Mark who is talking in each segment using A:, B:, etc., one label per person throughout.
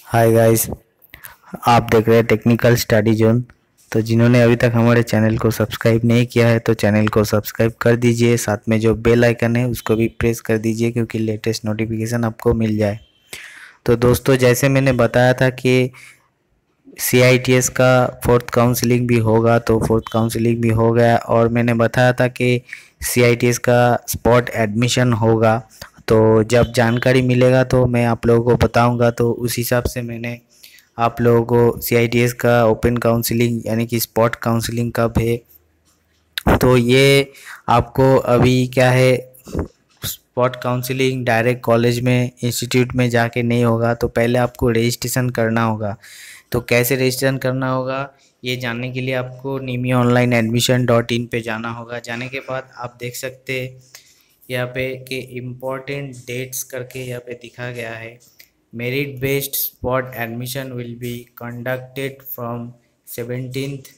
A: Hi guys, आप देख रहे हैं टेक्निकल स्टडी जोन। तो जिन्होंने अभी तक हमारे चैनल को सब्सक्राइब नहीं किया है तो चैनल को सब्सक्राइब कर दीजिए, साथ में जो बेल आइकन है उसको भी प्रेस कर दीजिए क्योंकि लेटेस्ट नोटिफिकेशन आपको मिल जाए। तो दोस्तों, जैसे मैंने बताया था कि CITS का फोर्थ काउंसलिंग भी होगा, तो फोर्थ काउंसलिंग भी हो गया और मैंने बताया था कि CITS का स्पॉट एडमिशन होगा। तो जब जानकारी मिलेगा तो मैं आप लोगों को बताऊंगा। तो उस हिसाब से मैंने आप लोगों को CITS का ओपन काउंसलिंग यानी कि स्पॉट काउंसलिंग कब है, तो ये आपको अभी क्या है, स्पॉट काउंसलिंग डायरेक्ट कॉलेज में इंस्टीट्यूट में जाके नहीं होगा। तो पहले आपको रजिस्ट्रेशन करना होगा। तो कैसे रजिस्ट्रेशन करना होगा ये जानने के लिए आपको NIMI-online-admission.in पे जाना होगा। जाने के बाद आप देख सकते हैं यहाँ पे कि इम्पोर्टेंट डेट्स करके यहाँ पे दिखा गया है। Merit based spot admission will be conducted from 17th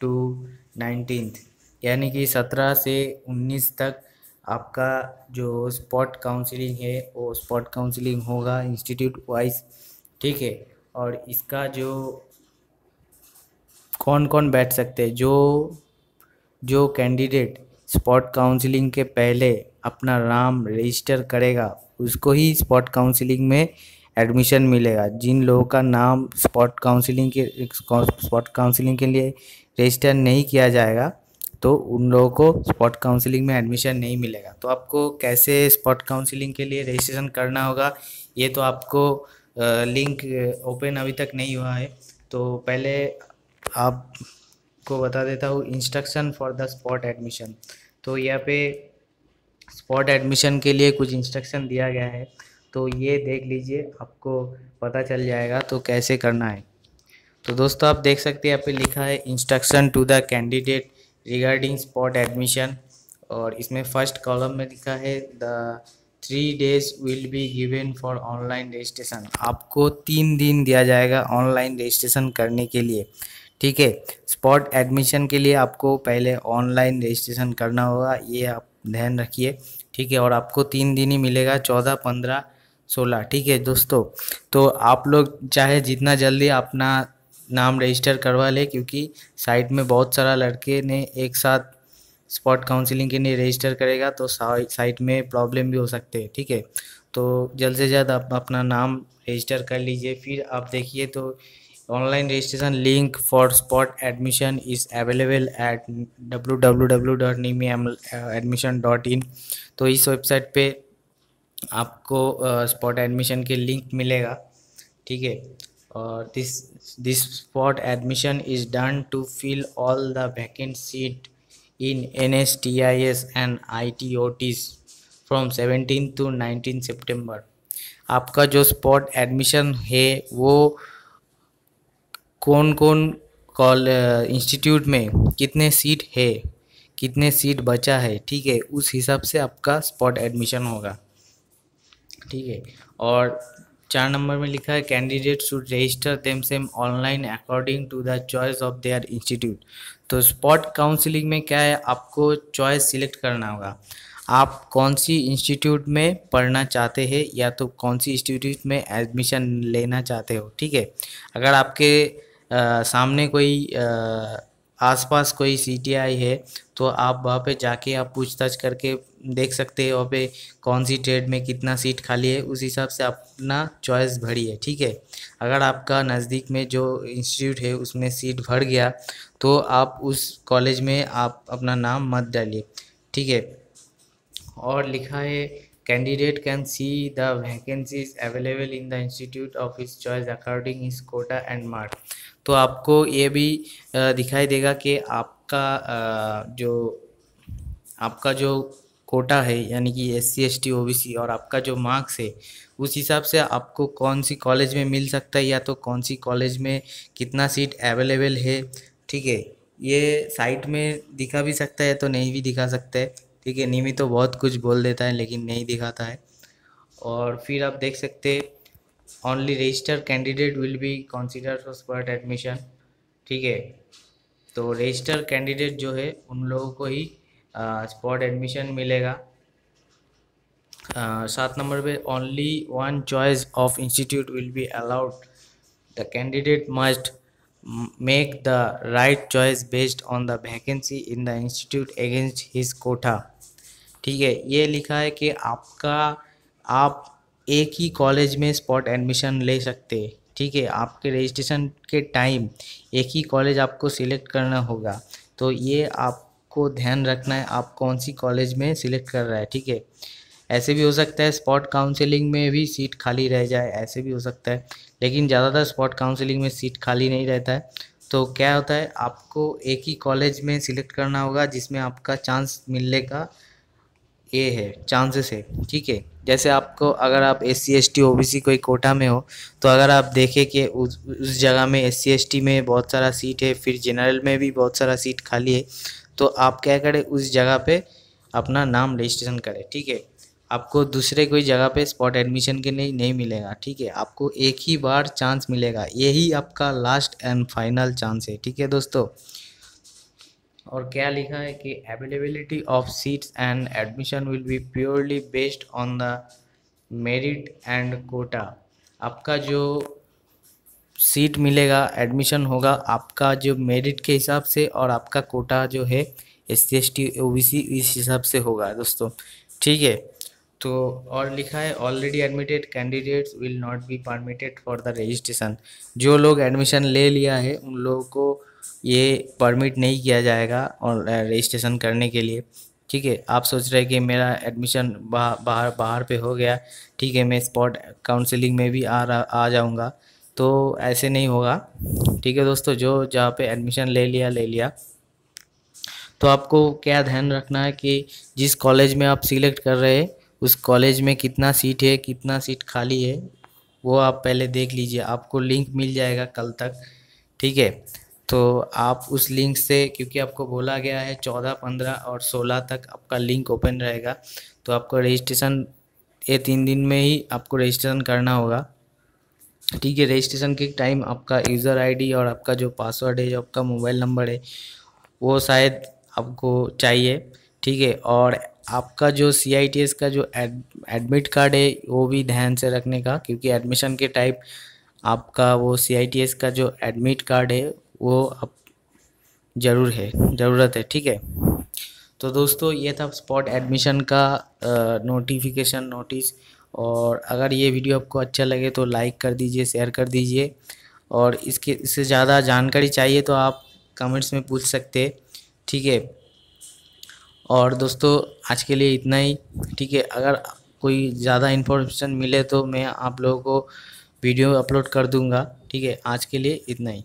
A: to 19th, यानी कि 17 से 19 तक आपका जो स्पॉट काउंसलिंग है वो स्पॉट काउंसलिंग होगा इंस्टीट्यूट वाइज। ठीक है। और इसका जो कौन कौन बैठ सकते हैं, जो जो कैंडिडेट स्पॉट काउंसलिंग के पहले अपना नाम रजिस्टर करेगा उसको ही स्पॉट काउंसलिंग में एडमिशन मिलेगा। जिन लोगों का नाम स्पॉट काउंसलिंग के लिए रजिस्टर नहीं किया जाएगा तो उन लोगों को स्पॉट काउंसलिंग में एडमिशन नहीं मिलेगा। तो आपको कैसे स्पॉट काउंसलिंग के लिए रजिस्ट्रेशन करना होगा ये तो आपको लिंक ओपन अभी तक नहीं हुआ है। तो पहले आपको बता देता हूँ instruction for the spot admission. तो यहाँ पे स्पॉट एडमिशन के लिए कुछ इंस्ट्रक्शन दिया गया है, तो ये देख लीजिए, आपको पता चल जाएगा तो कैसे करना है। तो दोस्तों, आप देख सकते हैं यहाँ पे लिखा है instruction to the candidate regarding spot admission, और इसमें फर्स्ट कॉलम में लिखा है the 3 days will be given for online registration. आपको 3 दिन दिया जाएगा ऑनलाइन रजिस्ट्रेशन करने के लिए। ठीक है। स्पॉट एडमिशन के लिए आपको पहले ऑनलाइन रजिस्ट्रेशन करना होगा, ये आप ध्यान रखिए। ठीक है। और आपको 3 दिन ही मिलेगा, 14, 15, 16। ठीक है दोस्तों। तो आप लोग चाहे जितना जल्दी अपना नाम रजिस्टर करवा ले, क्योंकि साइट में बहुत सारा लड़के ने एक साथ स्पॉट काउंसलिंग के लिए रजिस्टर करेगा तो साइट में प्रॉब्लम भी हो सकते हैं। ठीक है। तो जल्द से जल्द आप अपना नाम रजिस्टर कर लीजिए। फिर आप देखिए तो online registration link for spot admission is available at www.nimiadmission.in। तो इस वेबसाइट पे आपको स्पॉट एडमिशन के लिंक मिलेगा। ठीक है। और this spot admission is done to fill all the vacant seat in NSTIS and ITOTs from 17 to 19 सितंबर। आपका जो स्पॉट एडमिशन है वो कौन कौन इंस्टीट्यूट में कितने सीट है, कितने सीट बचा है, ठीक है, उस हिसाब से आपका स्पॉट एडमिशन होगा। ठीक है। और 4 नंबर में लिखा है candidate should register themselves online according to the choice of their institute. तो स्पॉट काउंसलिंग में क्या है, आपको चॉइस सिलेक्ट करना होगा। आप कौन सी इंस्टीट्यूट में पढ़ना चाहते हैं या तो कौन सी इंस्टीट्यूट में एडमिशन लेना चाहते हो। ठीक है। अगर आपके सामने कोई आसपास कोई CTI है तो आप वहाँ पे जाके आप पूछताछ करके देख सकते हैं वहाँ पे कौन सी ट्रेड में कितना सीट खाली है, उस हिसाब से अपना चॉइस भरिए। ठीक है। अगर आपका नज़दीक में जो इंस्टीट्यूट है उसमें सीट भर गया तो आप उस कॉलेज में आप अपना नाम मत डालिए। ठीक है। और लिखा है candidate can see the vacancies available in the institute of his choice according his quota and mark. तो आपको ये भी दिखाई देगा कि आपका जो कोटा है यानी कि SC ST OBC और आपका जो मार्क्स है उस हिसाब से आपको कौन सी कॉलेज में मिल सकता है या तो कौन सी कॉलेज में कितना सीट अवेलेबल है। ठीक है। ये साइट में दिखा भी सकता है तो नहीं भी दिखा सकता है। ठीक है। निमी तो बहुत कुछ बोल देता है लेकिन नहीं दिखाता है। और फिर आप देख सकते हैं only register candidate will be consider for spot admission. ठीक है। तो रजिस्टर कैंडिडेट जो है उन लोगों को ही स्पॉट एडमिशन मिलेगा। 7 नंबर पे only one choice of institute will be allowed the candidate must make the right choice based on the vacancy in the institute against his quota। ठीक है, ये लिखा है कि आप एक ही कॉलेज में स्पॉट एडमिशन ले सकते हैं। ठीक है, आपके रजिस्ट्रेशन के टाइम एक ही कॉलेज आपको सिलेक्ट करना होगा। तो ये आपको ध्यान रखना है आप कौन सी कॉलेज में सिलेक्ट कर रहा है। ठीक है, ऐसे भी हो सकता है स्पॉट काउंसलिंग में भी सीट खाली रह जाए, ऐसे भी हो सकता है, लेकिन ज़्यादातर स्पॉट काउंसलिंग में सीट खाली नहीं रहता है। तो क्या होता है, आपको एक ही कॉलेज में सिलेक्ट करना होगा जिसमें आपका चांस मिलने का ये है, चांसेस है। ठीक है, जैसे आपको अगर आप SC ST OBC कोई कोटा में हो, तो अगर आप देखें कि उस जगह में SC ST में बहुत सारा सीट है, फिर जनरल में भी बहुत सारा सीट खाली है, तो आप क्या करें, उस जगह पे अपना नाम रजिस्ट्रेशन करें। ठीक है, आपको दूसरे कोई जगह पे स्पॉट एडमिशन के लिए नहीं मिलेगा। ठीक है, आपको एक ही बार चांस मिलेगा, यही आपका लास्ट एंड फाइनल चांस है। ठीक है दोस्तों, और क्या लिखा है कि availability of seats and admission will be purely based on the merit and quota. आपका जो सीट मिलेगा, एडमिशन होगा, आपका जो मेरिट के हिसाब से और आपका कोटा जो है SC ST OBC इस हिसाब से होगा दोस्तों। ठीक है, तो और लिखा है already admitted candidates will not be permitted for the registration. जो लोग एडमिशन ले लिया है उन लोगों को ये परमिट नहीं किया जाएगा और रजिस्ट्रेशन करने के लिए। ठीक है, आप सोच रहे हैं कि मेरा एडमिशन बाहर बाहर पे हो गया, ठीक है, मैं स्पॉट काउंसलिंग में भी आ जाऊंगा, तो ऐसे नहीं होगा। ठीक है दोस्तों, जो जहाँ पे एडमिशन ले लिया, तो आपको क्या ध्यान रखना है कि जिस कॉलेज में आप सिलेक्ट कर रहे हैं उस कॉलेज में कितना सीट है, कितना सीट खाली है, वो आप पहले देख लीजिए। आपको लिंक मिल जाएगा कल तक। ठीक है, तो आप उस लिंक से, क्योंकि आपको बोला गया है 14, 15 और 16 तक आपका लिंक ओपन रहेगा, तो आपको रजिस्ट्रेशन ये 3 दिन में ही आपको रजिस्ट्रेशन करना होगा। ठीक है, रजिस्ट्रेशन के टाइम आपका यूज़र आईडी और आपका जो पासवर्ड है, जो आपका मोबाइल नंबर है, वो शायद आपको चाहिए। ठीक है, और आपका जो CITS का जो एडमिट कार्ड है वो भी ध्यान से रखने का, क्योंकि एडमिशन के टाइप आपका वो CITS का जो एडमिट कार्ड है वो अब ज़रूरत है। ठीक है, तो दोस्तों ये था स्पॉट एडमिशन का नोटिफिकेशन नोटिस। और अगर ये वीडियो आपको अच्छा लगे तो लाइक कर दीजिए, शेयर कर दीजिए, और इससे ज़्यादा जानकारी चाहिए तो आप कमेंट्स में पूछ सकते हैं। ठीक है, और दोस्तों आज के लिए इतना ही। ठीक है, अगर कोई ज़्यादा इन्फॉर्मेशन मिले तो मैं आप लोगों को वीडियो अपलोड कर दूंगा। ठीक है, आज के लिए इतना ही।